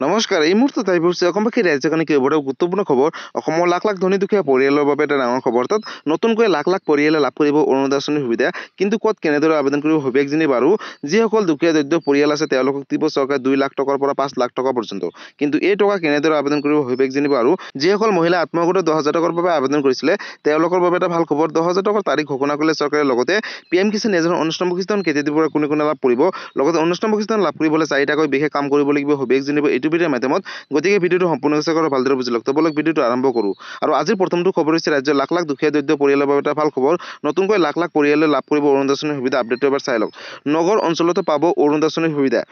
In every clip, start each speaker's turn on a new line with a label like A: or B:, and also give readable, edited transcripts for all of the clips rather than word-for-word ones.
A: নমস্কাৰ। এই মুহূৰ্তত আহি পৰিছে অসমবাসী ৰাইজৰ কাৰণে কেইবাটাও গুৰুত্বপূৰ্ণ খবৰ। অসমৰ লাখ লাখ ধনী দুখীয়া পৰিয়ালৰ বাবে এটা ডাঙৰ খবৰ। অৰ্থাৎ নতুনকৈ লাখ লাখ পৰিয়ালে লাভ কৰিব অৰুণোদয় আঁচনিৰ সুবিধা। কিন্তু ক'ত কেনেদৰে আবেদন কৰিব সবিশেষ জানিব। আৰু যিসকল দুখীয়া দৰিদ্ৰ পৰিয়াল আছে তেওঁলোকক দিব চৰকাৰে 2 লাখ টকাৰ পৰা 5 লাখ টকা পৰ্যন্ত। কিন্তু এই টকা কেনেদৰে আবেদন কৰিব সবিশেষ জানিব। আৰু যিসকল মহিলা আত্মসহায়ক গোটত 10,000 টকাৰ বাবে আবেদন কৰিছিলে তেওঁলোকৰ বাবে এটা ভাল খবৰ। 10,000 টকাৰ তাৰিখ ঘোষণা কৰিলে চৰকাৰে। লগতে PM কিষাণ যোজনাৰ অনুষ্ঠানমুখী ধন কেতিয়া দিব আৰু কোনে কোনে লাভ কৰিব। লগতে অনুষ্ঠানমুখী ধন লাভ কৰিবলৈ 4টাকৈ বিশেষ কাম কৰিব লাগিব সবিশেষ জানিব এইটো ভিডিঅ'ৰ মাধ্যমত। গতিকে ভিডিঅ'টো সম্পূৰ্ণ চেষ্টা কৰি ভালদৰে বুজি লওক। বলক ভিডিঅ'টো আৰম্ভ কৰোঁ। আৰু আজিৰ প্ৰথমটো খবৰ হৈছে ৰাজ্যৰ লাখ লাখ দুখীয়া দৰিদ্ৰ পৰিয়ালৰ বাবে এটা ভাল খবৰ। নতুনকৈ লাখ লাখ পৰিয়ালে লাভ কৰিব অৰুণোদয় আঁচনিৰ সুবিধা। আপডেটটো এবাৰ চাই লওক। নগৰ অঞ্চলতো পাব অৰুণোদয় আঁচনিৰ সুবিধা।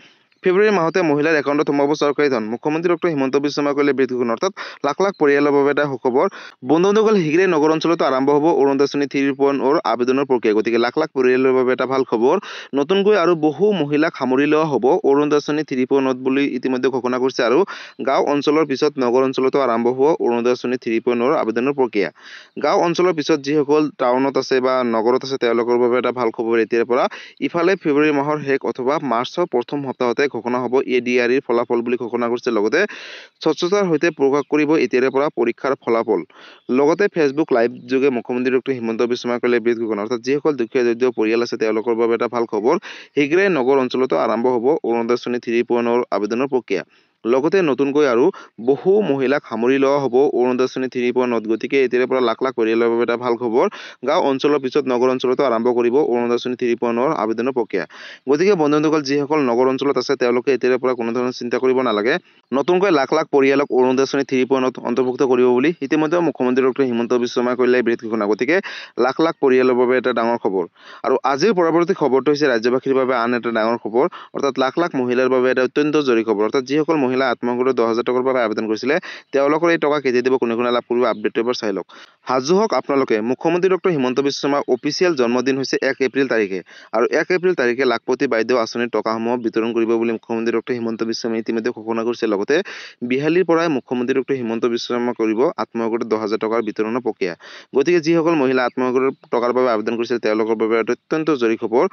A: ফেব্ৰুৱাৰী মাহতে মহিলাৰ একাউণ্টত সোমাব চৰকাৰী ধন। মুখ্যমন্ত্ৰী ডক্টৰ হিমন্ত বিশ্ব শৰ্মাই কৰিলে বিতৰণ। অৰ্থাৎ লাখ লাখ পৰিয়ালৰ বাবে এটা সুখবৰ। বন্ধুসকল শীঘ্ৰেই নগৰ অঞ্চলতো আৰম্ভ হ'ব অৰুণোদয় আঁচনি 3.0 আবেদনৰ প্ৰক্ৰিয়া। গতিকে লাখ লাখ পৰিয়ালৰ বাবে এটা ভাল খবৰ। নতুনকৈ আৰু বহু মহিলাক সামৰি লোৱা হ'ব অৰুণোদয় আঁচনি 3.0 বুলি ইতিমধ্যে ঘোষণা কৰিছে। আৰু গাঁও অঞ্চলৰ পিছত নগৰ অঞ্চলতো আৰম্ভ হ'ব অৰুণোদয় আঁচনি 3.0 আবেদনৰ প্ৰক্ৰিয়া। গাঁও অঞ্চলৰ পিছত যিসকল টাউনত আছে বা নগৰত আছে তেওঁলোকৰ বাবে এটা ভাল খবৰ এতিয়াৰ পৰা। ইফালে ফেব্ৰুৱাৰী মাহৰ শেষ অথবা মাৰ্চৰ প্ৰথম সপ্তাহতে ঘোষণা হ'ব ADREৰ ফলাফল বুলি ঘোষণা কৰিছে। লগতে স্বচ্ছতাৰ সৈতে প্ৰকাশ কৰিব এতিয়াৰে পৰা পৰীক্ষাৰ ফলাফল। লগতে ফেচবুক লাইভ যোগে মুখ্যমন্ত্ৰী ডক্টৰ হিমন্ত বিশ্ব শৰ্মাই কৰিলে বিশেষ ঘোষণা। অৰ্থাৎ যিসকল দুখীয়া দৰিদ্ৰ পৰিয়াল আছে তেওঁলোকৰ বাবে এটা ভাল খবৰ। শীঘ্ৰেই নগৰ অঞ্চলতো আৰম্ভ হ'ব অৰুণোদয় আঁচনি 3.0 আবেদনৰ প্ৰক্ৰিয়া। লগতে নতুনকৈ আৰু বহু মহিলাক সামৰি লোৱা হ'ব অৰুণোদয় আঁচনি 3.0। গতিকে এতিয়াৰে পৰা লাখ লাখ পৰিয়ালৰ বাবে এটা ভাল খবৰ। গাঁও অঞ্চলৰ পিছত নগৰ অঞ্চলতো আৰম্ভ কৰিব অৰুণোদয় আঁচনি 3.0 আবেদনৰ প্ৰক্ৰিয়া। গতিকে বন্ধুসকল যিসকল নগৰ অঞ্চলত আছে তেওঁলোকে এতিয়াৰে পৰা কোনো ধৰণৰ চিন্তা কৰিব নালাগে। নতুনকৈ লাখ লাখ পৰিয়ালক অৰুণোদয় আঁচনি 3.0 অন্তৰ্ভুক্ত কৰিব বুলি ইতিমধ্যে মুখ্যমন্ত্ৰী ডক্টৰ হিমন্ত বিশ্ব শৰ্মাই কৰিলে বিশেষ ঘোষণা। গতিকে লাখ লাখ পৰিয়ালৰ বাবে এটা ডাঙৰ খবৰ। আৰু আজিৰ পৰৱৰ্তী খবৰটো হৈছে ৰাজ্যবাসীৰ বাবে আন এটা ডাঙৰ খবৰ। অৰ্থাৎ লাখ লাখ মহিলাৰ বাবে এটা অত্যন্ত জৰুৰী খবৰ। অৰ্থাৎ যিসকল মহিলা আত্মসহায়ক গোটত 10,000 টকাৰ বাবে আবেদন কৰিছিলে তেওঁলোকৰ এই টকা কেতিয়া দিব কোনে কোনে লাভ কৰিব আপডেটটো এবাৰ চাই লওক। সাজু হওক আপোনালোকে। মুখ্যমন্ত্ৰী ডক্টৰ হিমন্ত বিশ্ব শৰ্মাৰ অফিচিয়েল জন্মদিন হৈছে 1 এপ্ৰিল তাৰিখে। আৰু 1 এপ্ৰিল তাৰিখে লাখপতি বাইদেউ আঁচনিৰ টকাসমূহ বিতৰণ কৰিব বুলি মুখ্যমন্ত্ৰী ডক্টৰ হিমন্ত বিশ্ব শৰ্মাই ইতিমধ্যে ঘোষণা কৰিছে। লগতে বিহালীৰ পৰাই মুখ্যমন্ত্ৰী ডক্টৰ হিমন্ত বিশ্ব শৰ্মা কৰিব আত্মসহায়ক গোটত 10,000 টকাৰ বিতৰণৰ প্ৰক্ৰিয়া। গতিকে যিসকল মহিলা আত্মসহায়ক গোটৰ টকাৰ বাবে আবেদন কৰিছিল তেওঁলোকৰ বাবে এটা অত্যন্ত জৰুৰী খবৰ।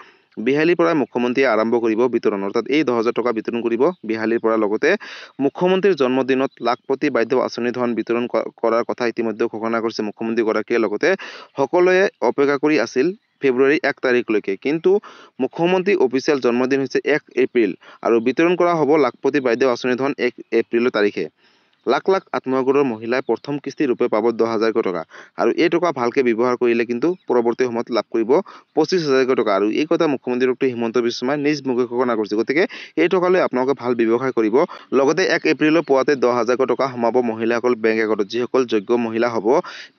A: বিহালীৰ পৰাই মুখ্যমন্ত্ৰীয়ে আৰম্ভ কৰিব বিতৰণ। অৰ্থাৎ এই 10,000 টকা বিতৰণ কৰিব বিহালীৰ পৰা। লগতে মুখ্যমন্ত্ৰীৰ জন্মদিনত লাখপতি বাইদেউ আঁচনি ধন বিতৰণ কৰাৰ কথা ইতিমধ্যে ঘোষণা কৰিছে মুখ্যমন্ত্ৰীগৰাকীয়ে। লগতে সকলোৱে অপেক্ষা কৰি আছিল ফেব্ৰুৱাৰী 1 তাৰিখলৈকে। কিন্তু মুখ্যমন্ত্ৰী অফিচিয়েল জন্মদিন হৈছে 1 এপ্ৰিল আৰু বিতৰণ কৰা হ'ব লাখপতি বাইদেউ আঁচনি ধন 1 এপ্ৰিল তাৰিখে। লাখ লাখ আত্মসহায়ক গোটৰ মহিলাই প্ৰথম কিস্তি ৰূপে পাব 10,000 টকা। আৰু এই টকা ভালকৈ ব্যৱহাৰ কৰিলে কিন্তু পৰৱৰ্তী সময়ত লাভ কৰিব 25,000 টকা। আৰু এই কথা মুখ্যমন্ত্ৰী ডক্টৰ হিমন্ত বিশ্ব শৰ্মাই নিজ মুখে ঘোষণা কৰিছে। গতিকে এই টকালৈ আপোনালোকে ভাল ব্যৱসায় কৰিব। লগতে 1 এপ্ৰিলৰ পুৱাতে 10,000 টকা সোমাব মহিলাসকল বেংক একাউণ্টত যিসকল যোগ্য মহিলা হ'ব।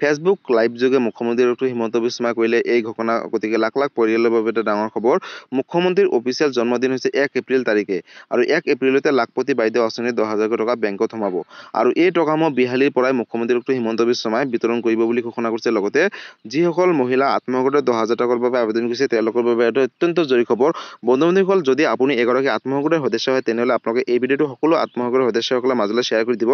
A: ফেচবুক লাইভ যোগে মুখ্যমন্ত্ৰী ডক্টৰ হিমন্ত বিশ্ব শৰ্মাই কৰিলে এই ঘোষণা। গতিকে লাখ লাখ পৰিয়ালৰ বাবে এটা ডাঙৰ খবৰ। মুখ্যমন্ত্ৰীৰ অফিচিয়েল জন্মদিন হৈছে 1 এপ্ৰিল তাৰিখে। আৰু 1 এপ্ৰিলতে লাখপতি বাইদেউ আঁচনিৰ 10,000 টকা বেংকত সোমাব। আৰু এই টকাসমূহ বিহালীৰ পৰাই মুখ্যমন্ত্ৰী ডক্টৰ হিমন্ত বিশ্ব শৰ্মাই বিতৰণ কৰিব বুলি ঘোষণা কৰিছে। লগতে যিসকল মহিলা আত্মসহায়ক গোটত 10,000 টকাৰ বাবে আবেদন কৰিছে তেওঁলোকৰ বাবে এটা অত্যন্ত জৰুৰী খবৰ। বন্ধুসকল যদি আপুনি এগৰাকী আত্মসহায়ক গোটৰ সদস্য হয় তেনেহ'লে আপোনালোকে এই ভিডিঅ'টো সকলো আত্মসহায়ক গোটৰ সদস্যসকলৰ মাজলৈ শ্বেয়াৰ কৰি দিব।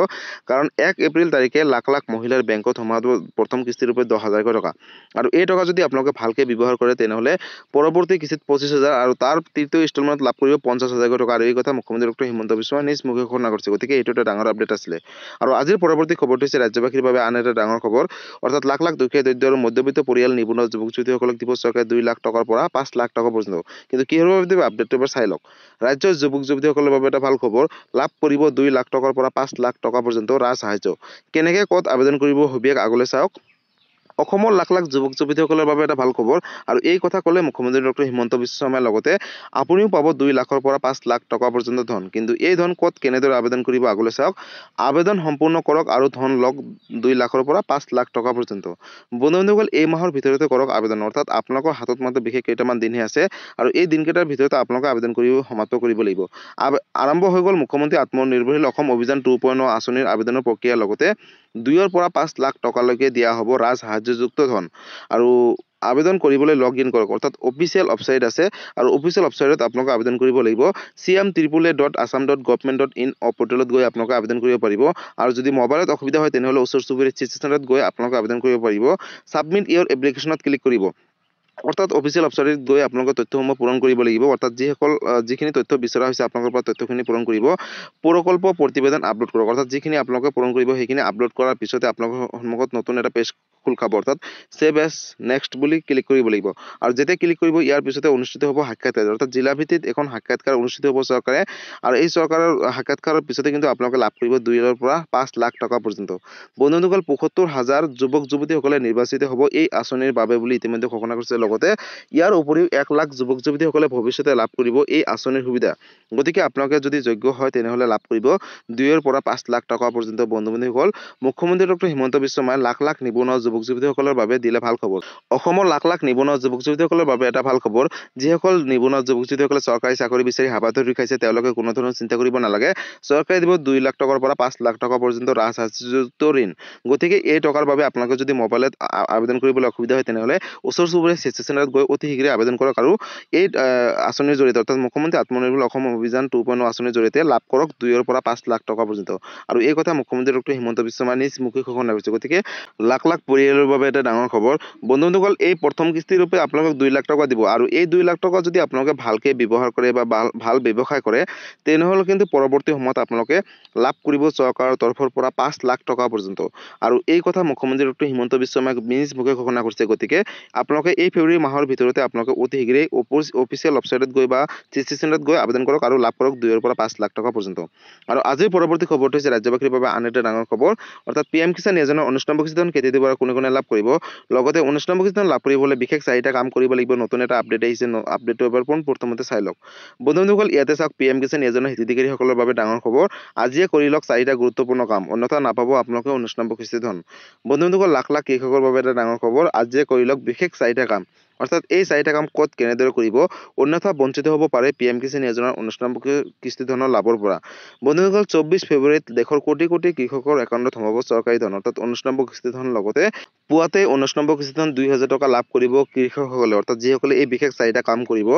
A: কাৰণ 1 এপ্ৰিল তাৰিখে লাখ লাখ মহিলাৰ বেংকত সোমাব প্ৰথম কিস্তিৰ ৰূপে 10,000 টকা। আৰু এই টকা যদি আপোনালোকে ভালকৈ ব্যৱহাৰ কৰে তেনেহ'লে পৰৱৰ্তী কিস্তিত 25,000 আৰু তাৰ তৃতীয় ইনষ্টলমেণ্ট লাভ কৰিব 50,000 টকা। আৰু এই কথা মুখ্যমন্ত্ৰী ডক্টৰ হিমন্ত বিশ্ব শৰ্মাই নিজ মুখে ঘোষণা কৰিছে। গতিকে এইটো এটা ডাঙৰ আপডেট আছিলে। আৰু আজিৰ পৰৱৰ্তী খবৰটো হৈছে ৰাজ্যবাসীৰ বাবে আন এটা ডাঙৰ খবৰ। অৰ্থাৎ লাখ লাখ দুখীয়া দৰিদ্ৰ আৰু মধ্যবিত্ত পৰিয়াল নিবনুৱা যুৱক যুৱতীসকলক দিব চৰকাৰে 2 লাখ টকাৰ পৰা 5 লাখ টকা পৰ্যন্ত। কিন্তু কিহৰ বাবে দিব আপডেটটো এবাৰ চাই লওক। ৰাজ্যৰ যুৱক যুৱতীসকলৰ বাবে এটা ভাল খবৰ। লাভ কৰিব 2 লাখ টকাৰ পৰা 5 লাখ টকা পৰ্যন্ত ৰাজ সাহায্য। কেনেকৈ ক'ত আবেদন কৰিব সবিশেষ আগলৈ চাওক। অসমৰ লাখ লাখ যুৱক যুৱতীসকলৰ বাবে এটা ভাল খবৰ। আৰু এই কথা ক'লে মুখ্যমন্ত্ৰী ডক্টৰ হিমন্ত বিশ্ব শৰ্মাই। লগতে আপুনিও পাব 2 লাখৰ পৰা 5 লাখ টকা পৰ্যন্ত ধন। কিন্তু এই ধন ক'ত কেনেদৰে আবেদন কৰিব আগলৈ চাওক। আবেদন সম্পূৰ্ণ কৰক আৰু ধন লওক 2 লাখৰ পৰা 5 লাখ টকা পৰ্যন্ত। বন্ধুসকল এই মাহৰ ভিতৰতে কৰক আবেদন। অৰ্থাৎ আপোনালোকৰ হাতত মাত্ৰ বিশেষ কেইটামান দিনহে আছে। আৰু এই দিনকেইটাৰ ভিতৰতে আপোনালোকে আবেদন কৰি সমাপ্ত কৰিব লাগিব। আৰম্ভ হৈ গ'ল মুখ্যমন্ত্ৰী আত্মনিৰ্ভৰশীল অসম অভিযান 2.0 আঁচনিৰ আবেদনৰ প্ৰক্ৰিয়া। লগতে 2ৰ পৰা 5 লাখ টকালৈকে দিয়া হ'ব ৰাজ সাহায্যযুক্ত ধন। আৰু আবেদন কৰিবলৈ লগ ইন কৰক। অৰ্থাৎ অফিচিয়েল ৱেবছাইট আছে আৰু অফিচিয়েল ৱেবছাইটত আপোনালোকে আবেদন কৰিব লাগিব। cm888.assam.gov.in পৰ্টেলত গৈ আপোনালোকে আবেদন কৰিব পাৰিব। আৰু যদি মোবাইলত অসুবিধা হয় তেনেহ'লে ওচৰ চুবুৰীয়া চিটি চেণ্টাৰত গৈ আপোনালোকে আবেদন কৰিব পাৰিব। ছাবমিট ইয়ৰ এপ্লিকেশ্যনত ক্লিক কৰিব। অৰ্থাৎ অফিচিয়েল ৱেবছাইটত গৈ আপোনালোকে তথ্যসমূহ পূৰণ কৰিব লাগিব। অৰ্থাৎ যিখিনি তথ্য বিচৰা হৈছে আপোনালোকৰ পৰা তথ্যখিনি পূৰণ কৰিব। প্ৰকল্প প্ৰতিবেদন আপলোড কৰক। অৰ্থাৎ যিখিনি আপোনালোকে পূৰণ কৰিব সেইখিনি আপলোড কৰাৰ পিছতে আপোনালোকৰ সন্মুখত নতুন এটা পেজ খোল খাব। অৰ্থাৎ ছেভ এজ নেক্সট বুলি ক্লিক কৰিব লাগিব। আৰু যেতিয়া ক্লিক কৰিব ইয়াৰ পিছতে অনুষ্ঠিত হ'ব সাক্ষাৎকাৰ। অৰ্থাৎ জিলা ভিত্তিত এখন সাক্ষাৎকাৰ অনুষ্ঠিত হ'ব চৰকাৰে। আৰু এই চৰকাৰৰ সাক্ষাৎকাৰৰ পিছতে কিন্তু আপোনালোকে লাভ কৰিব 2 পৰা 5 লাখ টকা পৰ্যন্ত। বন্ধুসকল ৭৫,০০০ যুৱক যুৱতীসকলে নিৰ্বাচিত হ'ব এই আঁচনিৰ বাবে বুলি ইতিমধ্যে ঘোষণা কৰিছে। লগতে ইয়াৰ উপৰিও 1 লাখ যুৱক যুৱতীসকলে ভৱিষ্যতে লাভ কৰিব এই আঁচনিৰ সুবিধা। গতিকে আপোনালোকে যদি যোগ্য হয় তেনেহ'লে লাভ কৰিব 2 পৰা 5 লাখ টকা পৰ্যন্ত। বন্ধুসকল মুখ্যমন্ত্ৰী ডক্টৰ হিমন্ত বিশ্ব শৰ্মাই লাখ লাখ নিবনুৱা যুৱক যুৱতীসকলৰ বাবে দিলে ভাল খবৰ। অসমৰ লাখ লাখ নিবনুৱা যুৱক যুৱতীসকলৰ বাবে এটা ভাল খবৰ। যিসকল নিবনুৱা যুৱক যুৱতীসকলে চৰকাৰী চাকৰি বিচাৰি হাবাথুৰি খাইছে তেওঁলোকে কোনো ধৰণৰ চিন্তা কৰিব নালাগে। চৰকাৰে দিব 2 লাখ টকাৰ পৰা 5 লাখ টকা পৰ্যন্ত ৰাজসাহায্যযুক্ত ঋণ। গতিকে এই টকাৰ বাবে আপোনালোকে যদি মোবাইলত আবেদন কৰিবলৈ অসুবিধা হয় তেনেহ'লে ওচৰ চুবুৰীয়া চিএছচি চেণ্টাৰত গৈ অতি শীঘ্ৰে আবেদন কৰক আৰু এই আঁচনিৰ জৰিয়তে অৰ্থাৎ মুখ্যমন্ত্ৰী আত্মনিৰ্ভৰ অসম অভিযান 2.0 আঁচনিৰ জৰিয়তে লাভ কৰক 2 পৰা 5 লাখ টকা পৰ্যন্ত। আৰু এই কথা মুখ্যমন্ত্ৰী ডক্টৰ হিমন্ত বিশ্ব শৰ্মাই নিজ মুখে ঘোষণা কৰিছে। গতিকে লাখ লাখ পৰিয়ালৰ বাবে এটা ডাঙৰ খবৰ। বন্ধুসকল এই প্ৰথম কিস্তি ৰূপে আপোনালোকক 2 লাখ টকা দিব। আৰু এই 2 লাখ টকা যদি আপোনালোকে ভালকৈ ব্যৱহাৰ কৰে বা ভাল ব্যৱসায় কৰে তেনেহ'লে কিন্তু পৰৱৰ্তী সময়ত আপোনালোকে লাভ কৰিব চৰকাৰৰ তৰফৰ পৰা 5 লাখ টকা পৰ্যন্ত। আৰু এই কথা মুখ্যমন্ত্ৰী ডক্টৰ হিমন্ত বিশ্ব শৰ্মাই নিজ মুখে ঘোষণা কৰিছে। গতিকে আপোনালোকে এই ফেব্ৰুৱাৰী মাহৰ ভিতৰতে আপোনালোকে অতি শীঘ্ৰেই অফিচিয়েল ৱেবছাইটত গৈ বা চিএছচি চেণ্টাৰত গৈ আবেদন কৰক আৰু লাভ কৰক 2 পৰা 5 লাখ টকা পৰ্যন্ত। আৰু আজিৰ পৰৱৰ্তী খবৰটো হৈছে ৰাজ্যবাসীৰ বাবে আন এটা ডাঙৰ খবৰ। অৰ্থাৎ PM কিষাণ যোজনাৰ 19 নম্বৰ কিস্তিখন কেতিয়া দিব আৰু কোনে কোনে লাভ কৰিব। লগতে 19 নম্বৰ কিস্তিখন লাভ কৰিবলৈ বিশেষ 4টা কাম কৰিব লাগিব। নতুন এটা আপডেট আহিছে। আপডেটটো এবাৰ প্ৰথমতে চাই লওক। বন্ধুসকল ইয়াতে চাওক PM কিষাণ যোজনাৰ হিতাধিকাৰীসকলৰ বাবে ডাঙৰ খবৰ। আজিয়ে কৰি লওক 4টা গুৰুত্বপূৰ্ণ কাম, অন্যথা নাপাব আপোনালোকে 19 নম্বৰ কিস্তি ধন। বন্ধুসকল লাখ লাখ কৃষকৰ বাবে এটা ডাঙৰ খবৰ। আজিয়ে কৰি লওক বিশেষ 4টা কাম। অৰ্থাৎ এই 4টা কাম ক'ত কেনেদৰে কৰিব, অন্যথা বঞ্চিত হ'ব পাৰে PM কিষাণ যোজনাৰ 19 নম্বৰ কিস্তি ধনৰ লাভৰ পৰা। বন্ধুসকল 24 ফেব্ৰুৱাৰীত দেশৰ কোটি কোটি কৃষকৰ একাউণ্টত সোমাব চৰকাৰী ধন। অৰ্থাৎ 19 নম্বৰ কিস্তি ধন লগতে পুৱাতে 19 নম্বৰ কিস্তি ধন 2,000 টকা লাভ কৰিব কৃষকসকলে। অৰ্থাৎ যিসকলে এই বিশেষ 4টা কাম কৰিব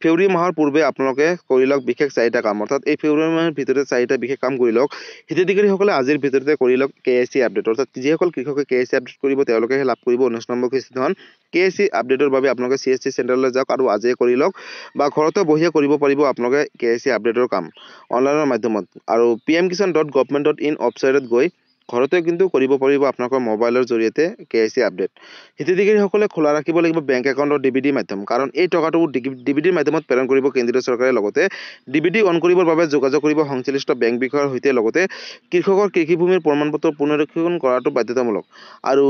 A: ফেব্ৰুৱাৰী মাহৰ পূৰ্বে আপোনালোকে কৰি লওক বিশেষ 4টা কাম। অৰ্থাৎ এই ফেব্ৰুৱাৰী মাহৰ ভিতৰতে 4টা বিশেষ কাম কৰি লওক। হিতাধিকাৰীসকলে আজিৰ ভিতৰতে কৰি লওক KYC আপডেট। অৰ্থাৎ যিসকল কৃষকে KYC আপডেট কৰিব তেওঁলোকেহে লাভ কৰিব 19 নম্বৰ কিস্তি ধন। KYC আপডেটৰ বাবে আপোনালোকে CSC চেণ্টাৰলৈ যাওক আৰু আজিয়ে কৰি লওক বা ঘৰতে বহিয়ে কৰিব পাৰিব আপোনালোকে KYC আপডেটৰ কাম অনলাইনৰ মাধ্যমত। আৰু pmkisan.government.in ৱেবছাইটত গৈ ঘৰতে কিন্তু কৰিব পাৰিব আপোনালোকৰ মোবাইলৰ জৰিয়তে KYC আপডেট। হিতাধিকাৰীসকলে খোলা ৰাখিব লাগিব বেংক একাউণ্টৰ DBD মাধ্যম, কাৰণ এই টকাটো DBDৰ মাধ্যমত প্ৰেৰণ কৰিব কেন্দ্ৰীয় চৰকাৰে। লগতে DBD অন কৰিবৰ বাবে যোগাযোগ কৰিব সংশ্লিষ্ট বেংক বিষয়াৰ সৈতে। লগতে কৃষকৰ কৃষিভূমিৰ প্ৰমাণপত্ৰ পুনৰীক্ষণ কৰাটো বাধ্যতামূলক। আৰু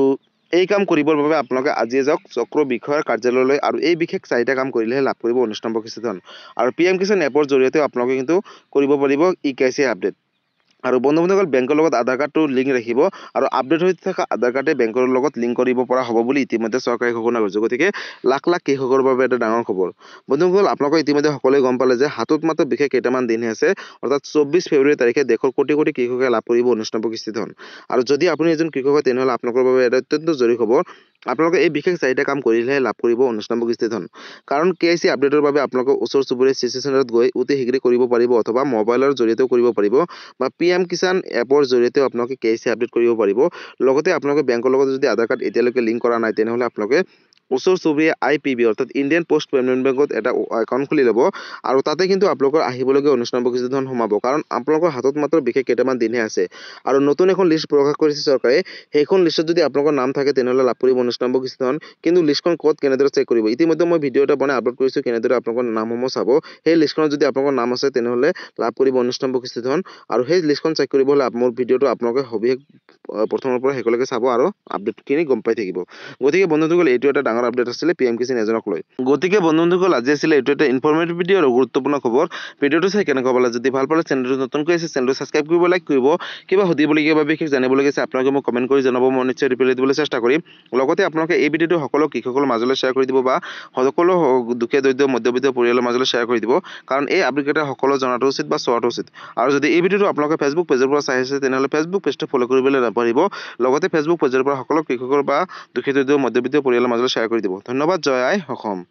A: এই কাম কৰিবৰ বাবে আপোনালোকে আজিয়ে যাওক চক্ৰ বিষয়াৰ কাৰ্যালয়লৈ আৰু এই বিশেষ 4টা কাম কৰিলেহে লাভ কৰিব 19 নম্বৰ কিস্তি ধন। আৰু PM কিষাণ এপৰ জৰিয়তে আপোনালোকে কিন্তু কৰিব পাৰিব KYC আপডেট। আৰু বন্ধুসকল বেংকৰ লগত আধাৰ কাৰ্ডটো লিংক ৰাখিব আৰু আপডেট হৈ থকা আধাৰ কাৰ্ডে বেংকৰ লগত লিংক কৰিব পৰা হ'ব বুলি ইতিমধ্যে চৰকাৰে ঘোষণা কৰিছে। গতিকে লাখ লাখ কৃষকৰ বাবে এটা ডাঙৰ খবৰ। বন্ধুসকল আপোনালোকে ইতিমধ্যে সকলোৱে গম পালে যে হাতত মাত্ৰ বিশেষ কেইটামান দিনহে আছে। অৰ্থাৎ 24 ফেব্ৰুৱাৰী তাৰিখে দেশৰ কোটি কোটি কৃষকে লাভ কৰিব 19 নম্বৰ কিস্তি ধন। আৰু যদি আপুনি এজন কৃষক হয় তেনেহ'লে আপোনালোকৰ বাবে এটা অত্যন্ত জৰুৰী খবৰ। আপোনালোকে এই বিশেষ 4টা কাম কৰিলেহে লাভ কৰিব 19 নম্বৰ কিস্তি ধন। কাৰণ KYC আপডেটৰ বাবে আপোনালোকে ওচৰ চুবুৰীয়া CSC চেণ্টাৰত গৈ অতি শীঘ্ৰে কৰিব পাৰিব অথবা মোবাইলৰ জৰিয়তেও কৰিব পাৰিব বা PM কিষাণ এপৰ জৰিয়তেও আপোনালোকে KYC আপডেট কৰিব পাৰিব। লগতে আপোনালোকে বেংকৰ লগত যদি আধাৰ কাৰ্ড এতিয়ালৈকে লিংক কৰা নাই তেনেহ'লে আপোনালোকে ওচৰ চুবুৰীয়া IPB অৰ্থাৎ ইণ্ডিয়ান পোষ্ট পেমেণ্ট বেংকত এটা একাউণ্ট খুলি ল'ব আৰু তাতে কিন্তু আপোনালোকৰ আহিবলগীয়া 19 নম্বৰ কিস্তি ধন সোমাব। কাৰণ আপোনালোকৰ হাতত মাত্ৰ বিশেষ কেইটামান দিনহে আছে। আৰু নতুন এখন লিষ্ট প্ৰকাশ কৰিছে চৰকাৰে। সেইখন লিষ্টত যদি আপোনালোকৰ নাম থাকে তেনেহ'লে লাভ কৰিব 19 নম্বৰ কিস্তি ধন। কিন্তু লিষ্টখন ক'ত কেনেদৰে চেক কৰিব, ইতিমধ্যে মই ভিডিঅ' এটা বনাই আপলোড কৰিছোঁ কেনেদৰে আপোনালোকৰ নামসমূহ চাব। সেই লিষ্টখনত যদি আপোনালোকৰ নাম আছে তেনেহ'লে লাভ কৰিব 19 নম্বৰ কিস্তি ধন। আৰু সেই লিষ্টখন চেক কৰিব হ'লে মোৰ ভিডিঅ'টো আপোনালোকে সবিশেষ প্ৰথমৰ পৰা শেষলৈকে চাব আৰু আপডেটখিনি গম পাই থাকিব। গতিকে বন্ধুসকল এইটো এটা ডাঙৰ আপডেট আছিলে PM কিষাণ যোজনাক লৈ। গতিকে বন্ধুসকল আজি আছিলে এইটো এটা ইনফৰ্মেটিভ ভিডিঅ' আৰু গুৰুত্বপূৰ্ণ খবৰ। ভিডিঅ'টো চাই কেনেকুৱা পালে, যদি ভাল পালে চেনেলটো নতুনকৈ আছে চেনেলটো ছাবস্ক্ৰাইব কৰিব, লাইক কৰিব। কিবা সুধিবলগীয়া বা বিশেষ জানিবলগীয়া আছে আপোনালোকে মোক কমেণ্ট কৰি জনাব, মই নিশ্চয় ৰিপ্লাই দিবলৈ চেষ্টা কৰিম। লগতে আপোনালোকে এই ভিডিঅ'টো সকলো কৃষকৰ মাজলৈ শ্বেয়াৰ কৰি দিব বা সকলো দুখীয়া দৰিদ্ৰ মধ্যবিত্ত পৰিয়ালৰ মাজলৈ শ্বেয়াৰ কৰি দিব। কাৰণ এই আপডেটকেইটা সকলো জনাটো উচিত বা চোৱাটো উচিত। আৰু যদি এই ভিডিঅ'টো আপোনালোকে ফেচবুক পেজৰ পৰা চাই আছে তেনেহ'লে ফেচবুক পেজটো ফ'ল' কৰিবলৈ নাপাহৰিব। লগতে ফেচবুক পেজৰ পৰা সকলো কৃষকৰ বা দুখীয়া দৰিদ্ৰ মধ্যবিত্ত পৰিয়ালৰ মাজলৈ শ্বেয়াৰ কৰি দিব। ধন্যবাদ। জয় আই অসম।